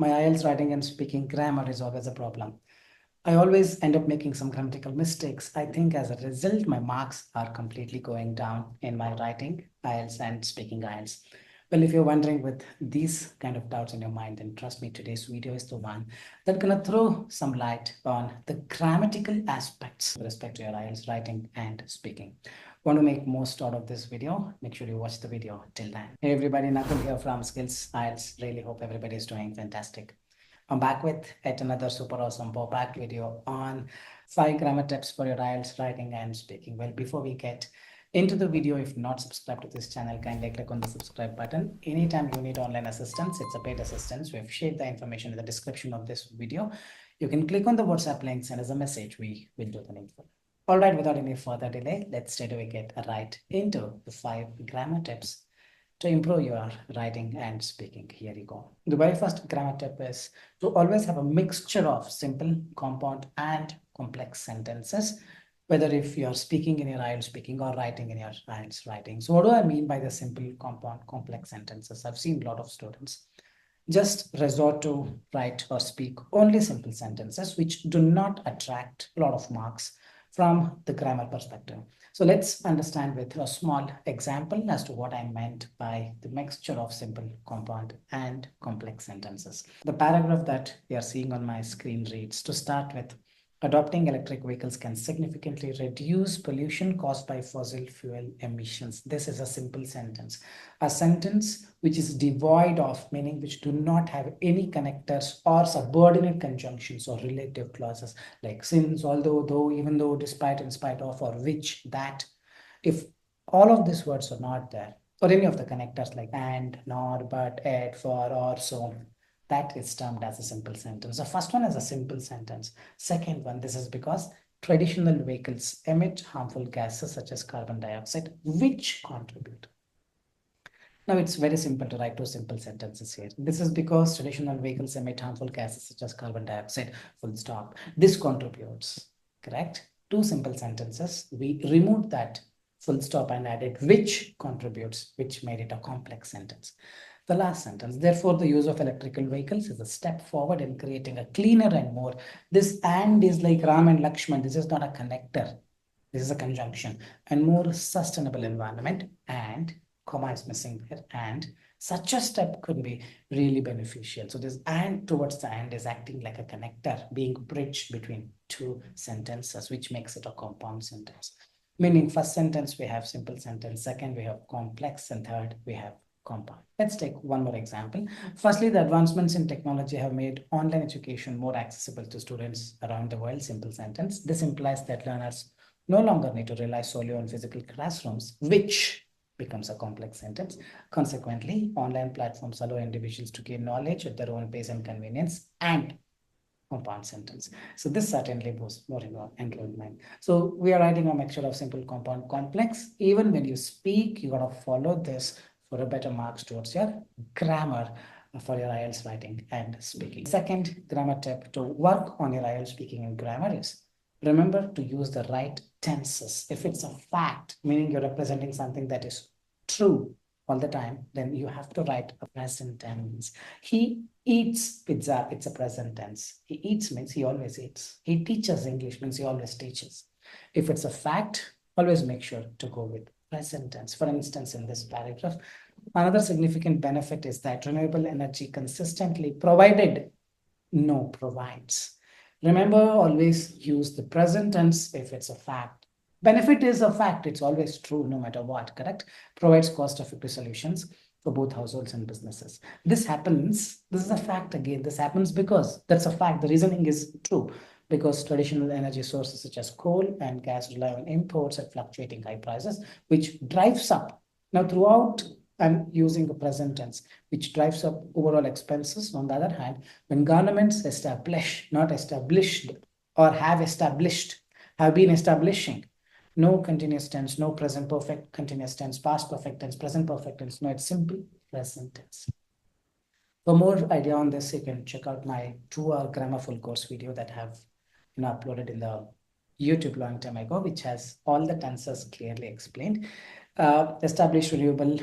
My IELTS writing and speaking grammar is always a problem. I always end up making some grammatical mistakes. I think as a result, my marks are completely going down in my writing IELTS and speaking IELTS. Well, if you're wondering with these kind of doubts in your mind, then trust me, today's video is the one that's gonna throw some light on the grammatical aspects with respect to your IELTS writing and speaking. Want to make most out of this video? Make sure you watch the video till then. Hey everybody, Nakul here from Skills IELTS. Really hope everybody is doing fantastic. I'm back with yet another super awesome pop-back video on 5 grammar tips for your IELTS writing and speaking. Well, before we get into the video, if not subscribed to this channel, kindly click on the subscribe button. Anytime you need online assistance, it's a paid assistance. We've shared the information in the description of this video. You can click on the WhatsApp link, send us a message. We will do the needful. All right, without any further delay, let's straight away get right into the 5 grammar tips to improve your writing and speaking. Here you go. The very first grammar tip is to always have a mixture of simple, compound, and complex sentences, whether if you're speaking in your IELTS speaking or writing in your IELTS writing. So what do I mean by the simple, compound, complex sentences? I've seen a lot of students just resort to write or speak only simple sentences which do not attract a lot of marks from the grammar perspective. So let's understand with a small example as to what I meant by the mixture of simple, compound, and complex sentences. The paragraph that you are seeing on my screen reads, to start with, adopting electric vehicles can significantly reduce pollution caused by fossil fuel emissions. This is a simple sentence. A sentence which is devoid of meaning, which do not have any connectors or subordinate conjunctions or relative clauses like since, although, though, even though, despite, in spite of, or which, that. If all of these words are not there, or any of the connectors like and, nor, but, at, for, or, so, that is termed as a simple sentence. The first one is a simple sentence. Second one, this is because traditional vehicles emit harmful gases such as carbon dioxide, which contribute. Now it's very simple to write two simple sentences here. This is because traditional vehicles emit harmful gases such as carbon dioxide, full stop. This contributes, correct? Two simple sentences. We removed that full stop and added which contributes, which made it a complex sentence. The last sentence, therefore, the use of electrical vehicles is a step forward in creating a cleaner and more. This and is like Ram and Lakshman. This is not a connector. This is a conjunction. And more sustainable environment, and comma is missing here, and such a step could be really beneficial. So this and towards the end is acting like a connector, being bridged between two sentences, which makes it a compound sentence. Meaning first sentence we have simple sentence, second we have complex, and third we have compound. Let's take one more example. Firstly, the advancements in technology have made online education more accessible to students around the world. Simple sentence. This implies that learners no longer need to rely solely on physical classrooms, which becomes a complex sentence. Consequently, online platforms allow individuals to gain knowledge at their own pace and convenience, and compound sentence. So this certainly boosts more enrollment. So we are writing a mixture of simple, compound, complex. Even when you speak, you gotta follow this for a better marks towards your grammar for your IELTS writing and speaking. Second grammar tip to work on your IELTS speaking and grammar is remember to use the right tenses. If it's a fact, meaning you're representing something that is true all the time, then you have to write a present tense. He eats pizza, it's a present tense. He eats means he always eats. He teaches English means he always teaches. If it's a fact, always make sure to go with present tense. For instance, in this paragraph, another significant benefit is that renewable energy consistently provided, no, provides. Remember, always use the present tense if it's a fact. Benefit is a fact. It's always true no matter what, correct? Provides cost-effective solutions for both households and businesses. This happens, this is a fact again. This happens because that's a fact. The reasoning is true because traditional energy sources such as coal and gas rely on imports at fluctuating high prices, which drives up. Now, throughout, I'm using a present tense, which drives up overall expenses. On the other hand, when governments establish, not established, or have established, have been establishing, no continuous tense, no present perfect continuous tense, past perfect tense, present perfect tense. No, it's simple present tense. For more idea on this, you can check out my 2-hour grammar full course video that I have uploaded in the YouTube long time ago, which has all the tenses clearly explained. Establish renewable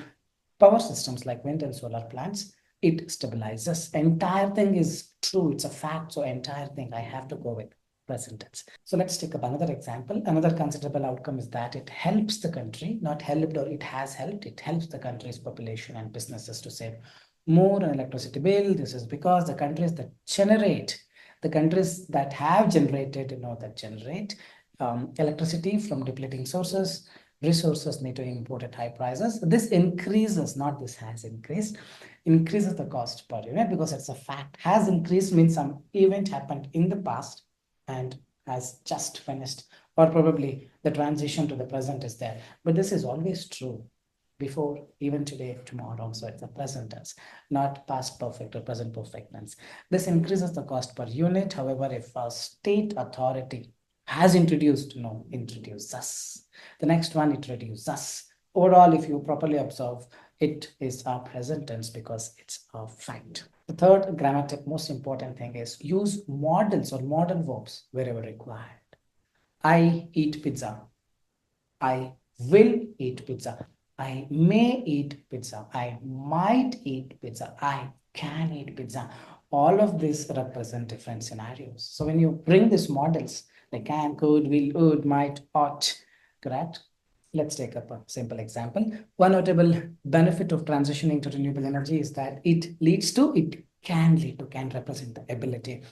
power systems like wind and solar plants. it stabilizes. Entire thing is true. It's a fact. So entire thing, I have to go with present tense. So let's take up another example. Another considerable outcome is that it helps the country, not helped or it has helped. It helps the country's population and businesses to save more on electricity bill. This is because the countries that generate, the countries that have generated, that generate electricity from depleting sources, resources need to import at high prices. This increases, not this has increased, increases the cost per unit because it's a fact. Has increased means some event happened in the past and has just finished, or probably the transition to the present is there. But this is always true before, even today, tomorrow. So it's a present tense, not past perfect or present perfect tense. This increases the cost per unit. However, if a state authority has introduced, introduces. The next one, it reduces. Overall, if you properly observe, it is a present tense because it's a fact. The third grammatic most important thing is use modals or modal verbs wherever required. I eat pizza. I will eat pizza. I may eat pizza. I might eat pizza. I can eat pizza. All of these represent different scenarios. So when you bring these models, like can, could, will, would, might, ought, correct? Let's take up a simple example. One notable benefit of transitioning to renewable energy is that it can lead to, can represent the ability.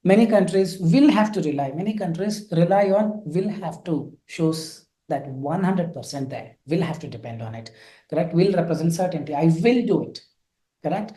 Many countries rely on, will have to, shows that 100% there, will have to depend on it, correct? Will represent certainty. I will do it, correct?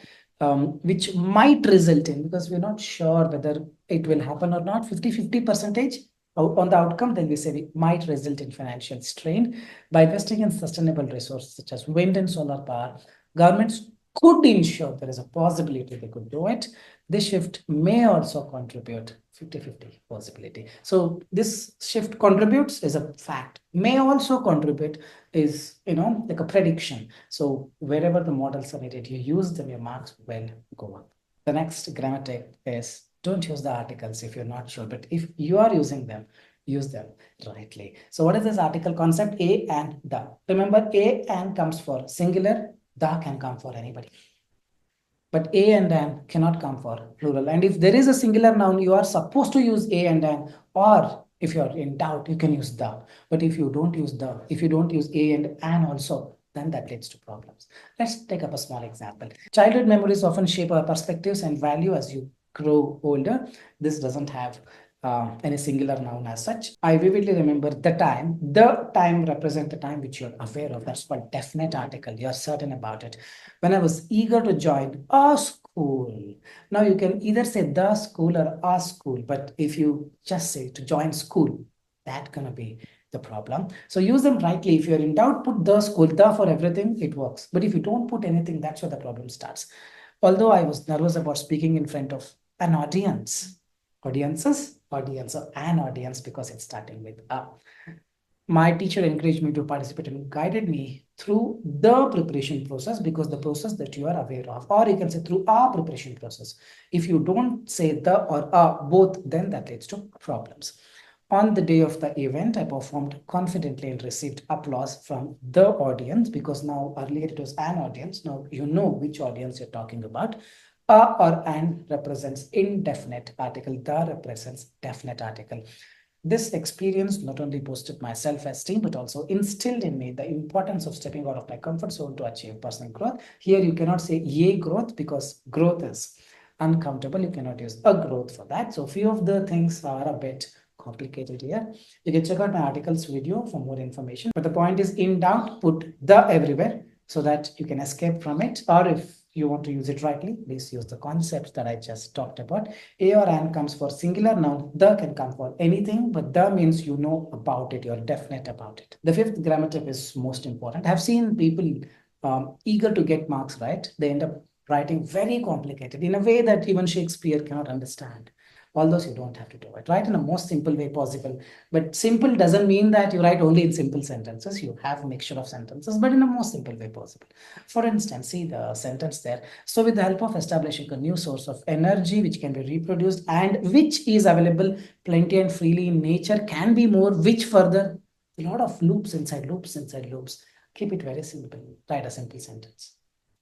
Which might result in, because we're not sure whether it will happen or not, 50-50 percentage on the outcome, then we say it might result in financial strain. By investing in sustainable resources such as wind and solar power, governments could ensure there is a possibility they could do it. This shift may also contribute, 50-50 possibility. So this shift contributes is a fact, may also contribute is, like a prediction. So wherever the models are needed, you use them, your marks will go up. The next grammatic is don't use the articles if you're not sure, but if you are using them, use them rightly. So what is this article concept? A and the. Remember, a and comes for singular, the can come for anybody. But a and an cannot come for plural. And if there is a singular noun, you are supposed to use a and an, or if you're in doubt, you can use the. But if you don't use the, if you don't use a and an also, then that leads to problems. Let's take up a small example. Childhood memories often shape our perspectives and value as you grow older. This doesn't have any singular noun as such. I vividly remember the time. The time represents the time which you're aware of. That's called definite article. You're certain about it. When I was eager to join a school. Now you can either say the school or a school, but if you just say to join school, that's gonna be the problem. So use them rightly. If you're in doubt, put the school, the for everything, it works. But if you don't put anything, that's where the problem starts. Although I was nervous about speaking in front of an audience, audience or an audience because it's starting with a. My teacher encouraged me to participate and guided me through the preparation process, because the process that you are aware of, or you can say through our preparation process. If you don't say the or both, then that leads to problems. On the day of the event, I performed confidently and received applause from the audience, because now earlier it was an audience. Now you know which audience you're talking about. A or an represents indefinite article. The represents definite article. This experience not only boosted my self-esteem, but also instilled in me the importance of stepping out of my comfort zone to achieve personal growth. Here you cannot say "yay growth" because growth is uncountable. You cannot use a growth for that. So few of the things are a bit complicated here. You can check out my articles video for more information. But the point is, in doubt, put the everywhere so that you can escape from it. Or if you want to use it rightly, please use the concepts that I just talked about. A or an comes for singular noun. The can come for anything, but the means you know about it. You're definite about it. The fifth grammar tip is most important. I've seen people eager to get marks right. They end up writing very complicated in a way that even Shakespeare cannot understand. Although you don't have to do it. Write in the most simple way possible. But simple doesn't mean that you write only in simple sentences. You have a mixture of sentences, but in the most simple way possible. For instance, see the sentence there. So with the help of establishing a new source of energy which can be reproduced and which is available plenty and freely in nature, can be more, which further, a lot of loops inside loops inside loops. Keep it very simple. Write a simple sentence.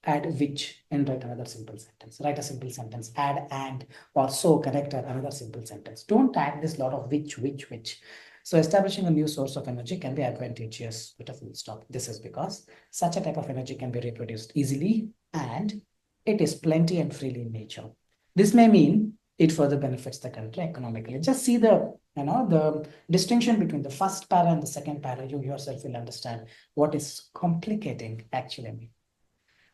add which and write another simple sentence. Write a simple sentence, add and or so, connector, another simple sentence. Don't add this lot of which. So establishing a new source of energy can be advantageous with a full stop. This is because such a type of energy can be reproduced easily and it is plenty and freely in nature. This may mean it further benefits the country economically. Just see the distinction between the first para and the second para. You yourself will understand what is complicating actually mean.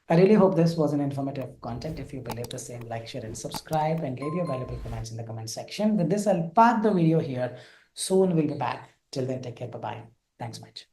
I really hope this was an informative content. If you believe the same, like, share, and subscribe, and leave your valuable comments in the comment section. With this, I'll park the video here. Soon we'll be back. Till then, take care. Bye-bye. Thanks much.